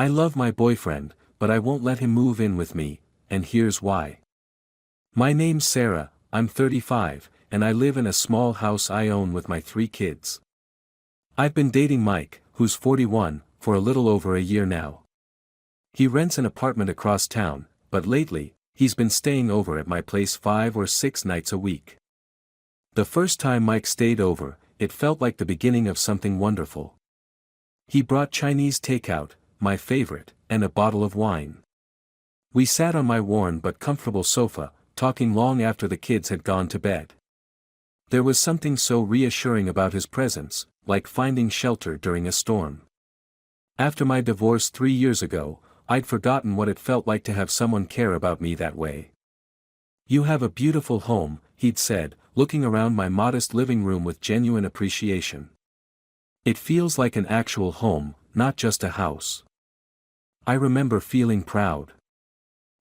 I love my boyfriend, but I won't let him move in with me, and here's why. My name's Sarah, I'm 35, and I live in a small house I own with my 3 kids. I've been dating Mike, who's 41, for a little over a year now. He rents an apartment across town, but lately, he's been staying over at my place 5 or 6 nights a week. The first time Mike stayed over, it felt like the beginning of something wonderful. He brought Chinese takeout, my favorite, and a bottle of wine. We sat on my worn but comfortable sofa, talking long after the kids had gone to bed. There was something so reassuring about his presence, like finding shelter during a storm. After my divorce 3 years ago, I'd forgotten what it felt like to have someone care about me that way. You have a beautiful home, he'd said, looking around my modest living room with genuine appreciation. It feels like an actual home, not just a house. I remember feeling proud.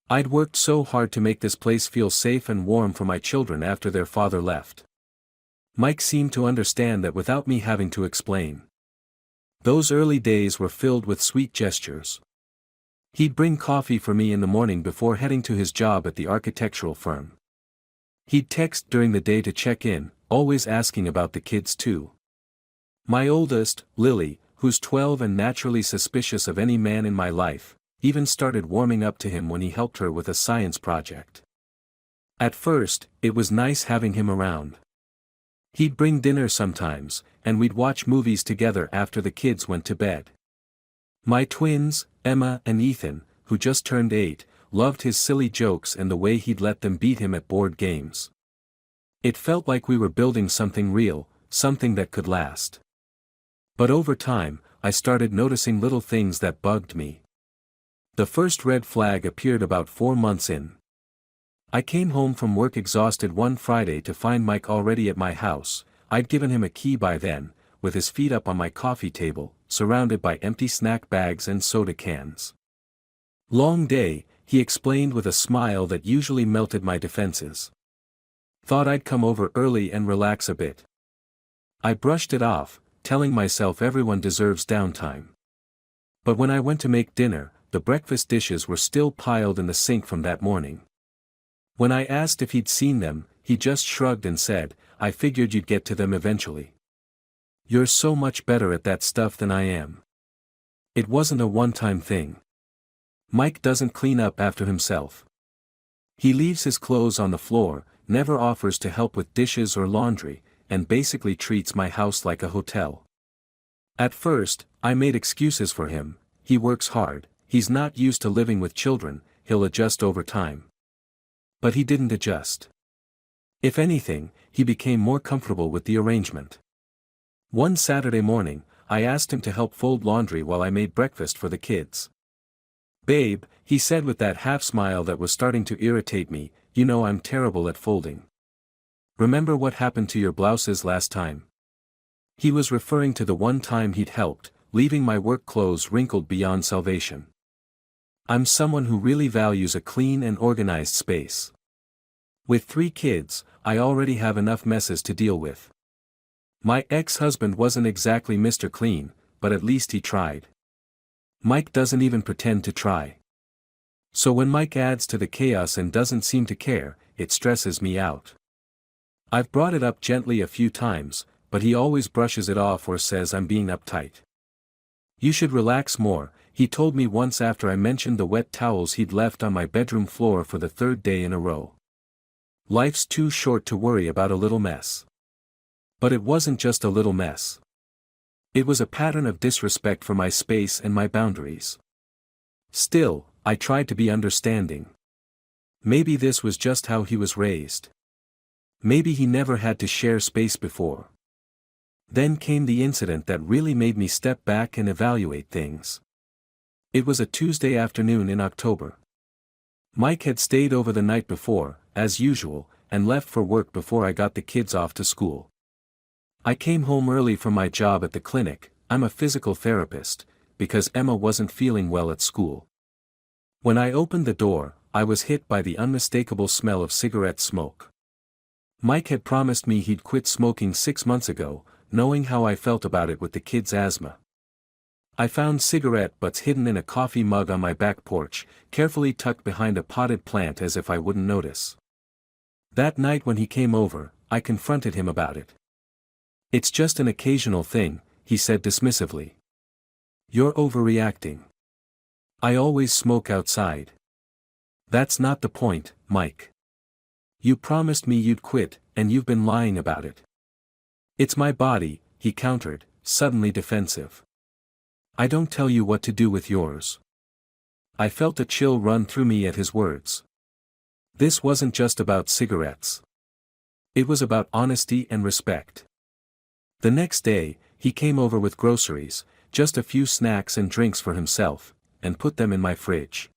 I'd worked so hard to make this place feel safe and warm for my children after their father left. Mike seemed to understand that without me having to explain. Those early days were filled with sweet gestures. He'd bring coffee for me in the morning before heading to his job at the architectural firm. He'd text during the day to check in, always asking about the kids too. My oldest, Lily, who's 12 and naturally suspicious of any man in my life, even started warming up to him when he helped her with a science project. At first, it was nice having him around. He'd bring dinner sometimes, and we'd watch movies together after the kids went to bed. My twins, Emma and Ethan, who just turned 8, loved his silly jokes and the way he'd let them beat him at board games. It felt like we were building something real, something that could last. But over time, I started noticing little things that bugged me. The first red flag appeared about 4 months in. I came home from work exhausted one Friday to find Mike already at my house. I'd given him a key by then, with his feet up on my coffee table, surrounded by empty snack bags and soda cans. Long day, he explained with a smile that usually melted my defenses. Thought I'd come over early and relax a bit. I brushed it off, telling myself everyone deserves downtime. But when I went to make dinner, the breakfast dishes were still piled in the sink from that morning. When I asked if he'd seen them, he just shrugged and said, "I figured you'd get to them eventually. You're so much better at that stuff than I am." It wasn't a one-time thing. Mike doesn't clean up after himself. He leaves his clothes on the floor, never offers to help with dishes or laundry, and basically treats my house like a hotel. At first, I made excuses for him. He works hard, he's not used to living with children, he'll adjust over time. But he didn't adjust. If anything, he became more comfortable with the arrangement. One Saturday morning, I asked him to help fold laundry while I made breakfast for the kids. "Babe," he said with that half-smile that was starting to irritate me, "you know I'm terrible at folding. Remember what happened to your blouses last time?" He was referring to the one time he'd helped, leaving my work clothes wrinkled beyond salvation. I'm someone who really values a clean and organized space. With 3 kids, I already have enough messes to deal with. My ex-husband wasn't exactly Mr. Clean, but at least he tried. Mike doesn't even pretend to try. So when Mike adds to the chaos and doesn't seem to care, it stresses me out. I've brought it up gently a few times, but he always brushes it off or says I'm being uptight. "You should relax more," he told me once after I mentioned the wet towels he'd left on my bedroom floor for the 3rd day in a row. Life's too short to worry about a little mess. But it wasn't just a little mess. It was a pattern of disrespect for my space and my boundaries. Still, I tried to be understanding. Maybe this was just how he was raised. Maybe he never had to share space before. Then came the incident that really made me step back and evaluate things. It was a Tuesday afternoon in October. Mike had stayed over the night before, as usual, and left for work before I got the kids off to school. I came home early from my job at the clinic. I'm a physical therapist, because Emma wasn't feeling well at school. When I opened the door, I was hit by the unmistakable smell of cigarette smoke. Mike had promised me he'd quit smoking 6 months ago, knowing how I felt about it with the kids' asthma. I found cigarette butts hidden in a coffee mug on my back porch, carefully tucked behind a potted plant as if I wouldn't notice. That night when he came over, I confronted him about it. "It's just an occasional thing," he said dismissively. "You're overreacting. I always smoke outside." "That's not the point, Mike. You promised me you'd quit, and you've been lying about it." "It's my body," he countered, suddenly defensive. "I don't tell you what to do with yours." I felt a chill run through me at his words. This wasn't just about cigarettes. It was about honesty and respect. The next day, he came over with groceries, just a few snacks and drinks for himself, and put them in my fridge.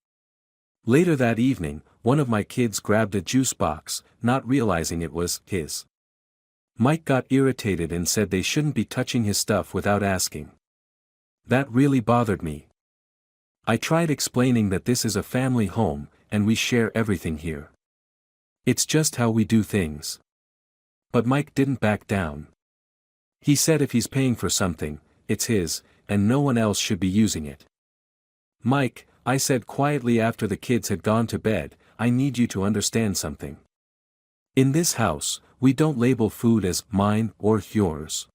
Later that evening, one of my kids grabbed a juice box, not realizing it was his. Mike got irritated and said they shouldn't be touching his stuff without asking. That really bothered me. I tried explaining that this is a family home, and we share everything here. It's just how we do things. But Mike didn't back down. He said if he's paying for something, it's his, and no one else should be using it. "Mike," I said quietly after the kids had gone to bed, "I need you to understand something. In this house, we don't label food as mine or yours.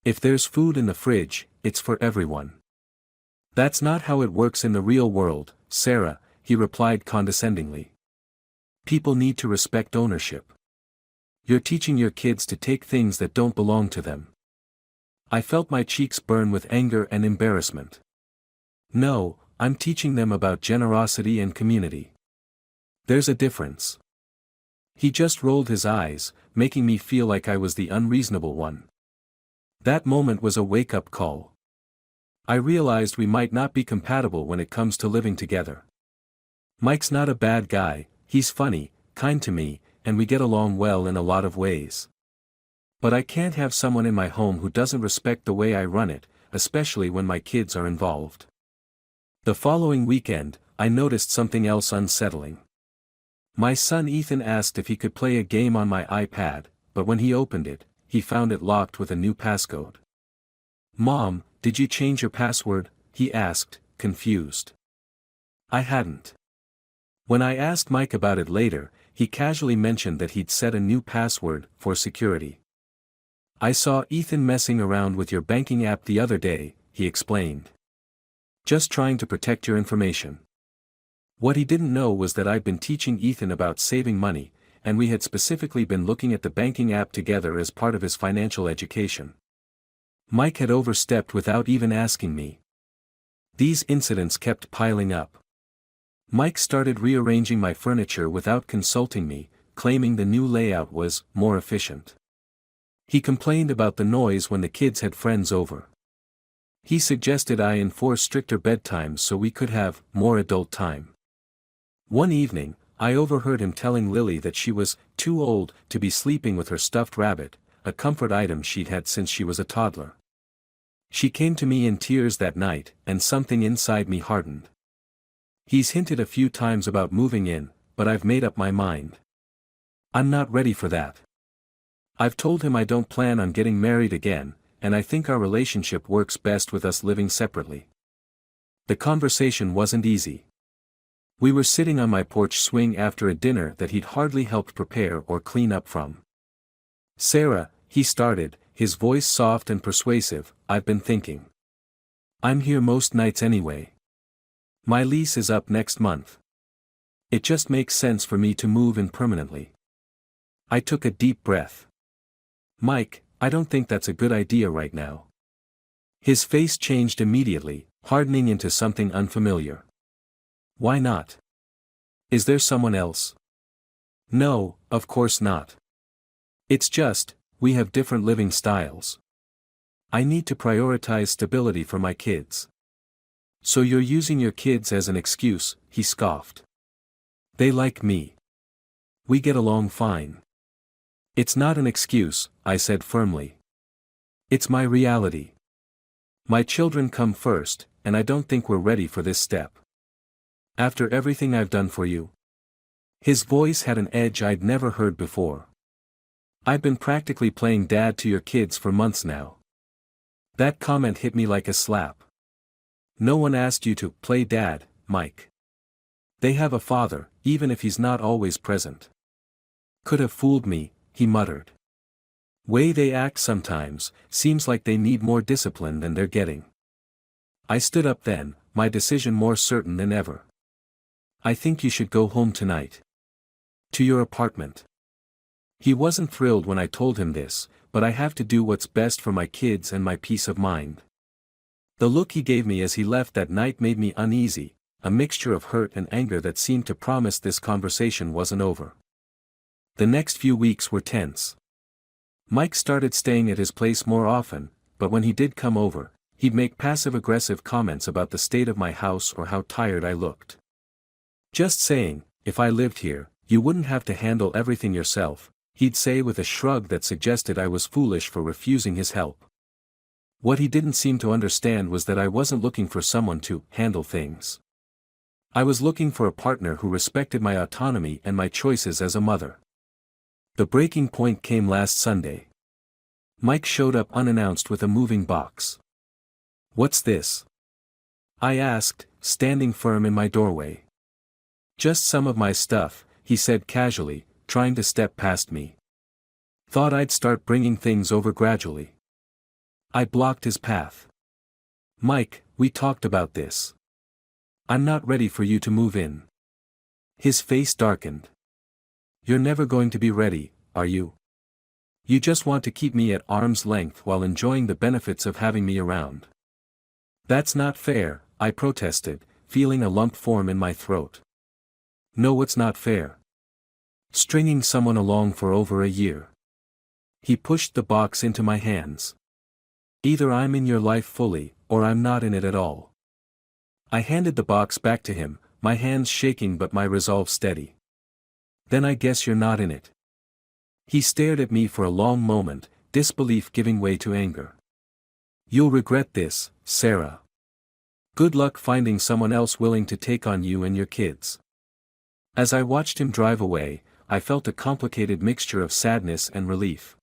If there's food in the fridge, it's for everyone." "That's not how it works in the real world, Sarah," he replied condescendingly. "People need to respect ownership. You're teaching your kids to take things that don't belong to them." I felt my cheeks burn with anger and embarrassment. "No, I'm teaching them about generosity and community. There's a difference." He just rolled his eyes, making me feel like I was the unreasonable one. That moment was a wake-up call. I realized we might not be compatible when it comes to living together. Mike's not a bad guy, he's funny, kind to me, and we get along well in a lot of ways. But I can't have someone in my home who doesn't respect the way I run it, especially when my kids are involved. The following weekend, I noticed something else unsettling. My son Ethan asked if he could play a game on my iPad, but when he opened it, he found it locked with a new passcode. "Mom, did you change your password?" he asked, confused. I hadn't. When I asked Mike about it later, he casually mentioned that he'd set a new password for security. "I saw Ethan messing around with your banking app the other day," he explained. "Just trying to protect your information." What he didn't know was that I'd been teaching Ethan about saving money, and we had specifically been looking at the banking app together as part of his financial education. Mike had overstepped without even asking me. These incidents kept piling up. Mike started rearranging my furniture without consulting me, claiming the new layout was more efficient. He complained about the noise when the kids had friends over. He suggested I enforce stricter bedtimes so we could have more adult time. One evening, I overheard him telling Lily that she was too old to be sleeping with her stuffed rabbit, a comfort item she'd had since she was a toddler. She came to me in tears that night, and something inside me hardened. He's hinted a few times about moving in, but I've made up my mind. I'm not ready for that. I've told him I don't plan on getting married again, and I think our relationship works best with us living separately. The conversation wasn't easy. We were sitting on my porch swing after a dinner that he'd hardly helped prepare or clean up from. "Sarah," he started, his voice soft and persuasive, "I've been thinking. I'm here most nights anyway. My lease is up next month. It just makes sense for me to move in permanently." I took a deep breath. "Mike, I don't think that's a good idea right now." His face changed immediately, hardening into something unfamiliar. "Why not? Is there someone else?" "No, of course not. It's just, we have different living styles. I need to prioritize stability for my kids." "So you're using your kids as an excuse," he scoffed. "They like me. We get along fine." "It's not an excuse," I said firmly. "It's my reality. My children come first, and I don't think we're ready for this step. After everything I've done for you." His voice had an edge I'd never heard before. "I've been practically playing dad to your kids for months now." That comment hit me like a slap. No one asked you to play dad, Mike. They have a father, even if he's not always present. Could have fooled me, he muttered. Way they act sometimes, seems like they need more discipline than they're getting. I stood up then, my decision more certain than ever. I think you should go home tonight. To your apartment. He wasn't thrilled when I told him this, but I have to do what's best for my kids and my peace of mind. The look he gave me as he left that night made me uneasy, a mixture of hurt and anger that seemed to promise this conversation wasn't over. The next few weeks were tense. Mike started staying at his place more often, but when he did come over, he'd make passive-aggressive comments about the state of my house or how tired I looked. Just saying, if I lived here, you wouldn't have to handle everything yourself, he'd say with a shrug that suggested I was foolish for refusing his help. What he didn't seem to understand was that I wasn't looking for someone to handle things. I was looking for a partner who respected my autonomy and my choices as a mother. The breaking point came last Sunday. Mike showed up unannounced with a moving box. "What's this?" I asked, standing firm in my doorway. "Just some of my stuff," he said casually, trying to step past me. "Thought I'd start bringing things over gradually." I blocked his path. "Mike, we talked about this. I'm not ready for you to move in." His face darkened. "You're never going to be ready, are you? You just want to keep me at arm's length while enjoying the benefits of having me around." "That's not fair," I protested, feeling a lump form in my throat. "No, it's not fair. Stringing someone along for over a year." He pushed the box into my hands. "Either I'm in your life fully, or I'm not in it at all." I handed the box back to him, my hands shaking but my resolve steady. "Then I guess you're not in it." He stared at me for a long moment, disbelief giving way to anger. "You'll regret this, Sarah. Good luck finding someone else willing to take on you and your kids." As I watched him drive away, I felt a complicated mixture of sadness and relief.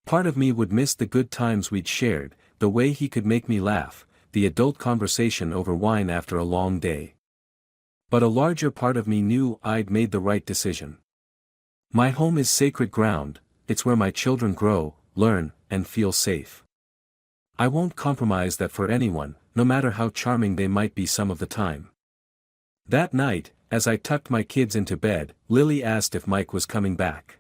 Part of me would miss the good times we'd shared, the way he could make me laugh, the adult conversation over wine after a long day. But a larger part of me knew I'd made the right decision. My home is sacred ground, it's where my children grow, learn, and feel safe. I won't compromise that for anyone, no matter how charming they might be some of the time. That night, as I tucked my kids into bed, Lily asked if Mike was coming back.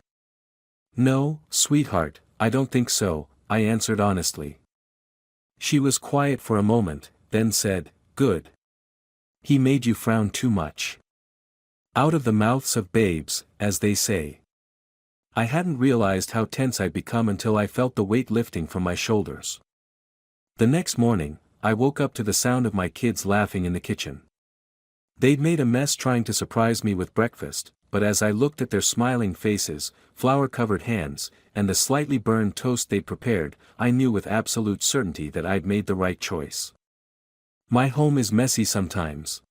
"No, sweetheart, I don't think so," I answered honestly. She was quiet for a moment, then said, "Good. He made you frown too much." Out of the mouths of babes, as they say. I hadn't realized how tense I'd become until I felt the weight lifting from my shoulders. The next morning, I woke up to the sound of my kids laughing in the kitchen. They'd made a mess trying to surprise me with breakfast, but as I looked at their smiling faces, flour-covered hands, and the slightly burned toast they'd prepared, I knew with absolute certainty that I'd made the right choice. My home is messy sometimes.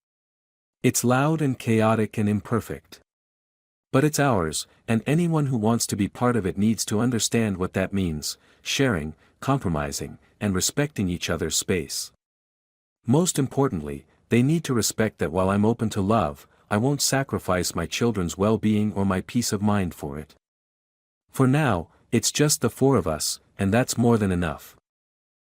It's loud and chaotic and imperfect. But it's ours, and anyone who wants to be part of it needs to understand what that means: sharing, compromising, and respecting each other's space. Most importantly, they need to respect that while I'm open to love, I won't sacrifice my children's well-being or my peace of mind for it. For now, it's just the four of us, and that's more than enough.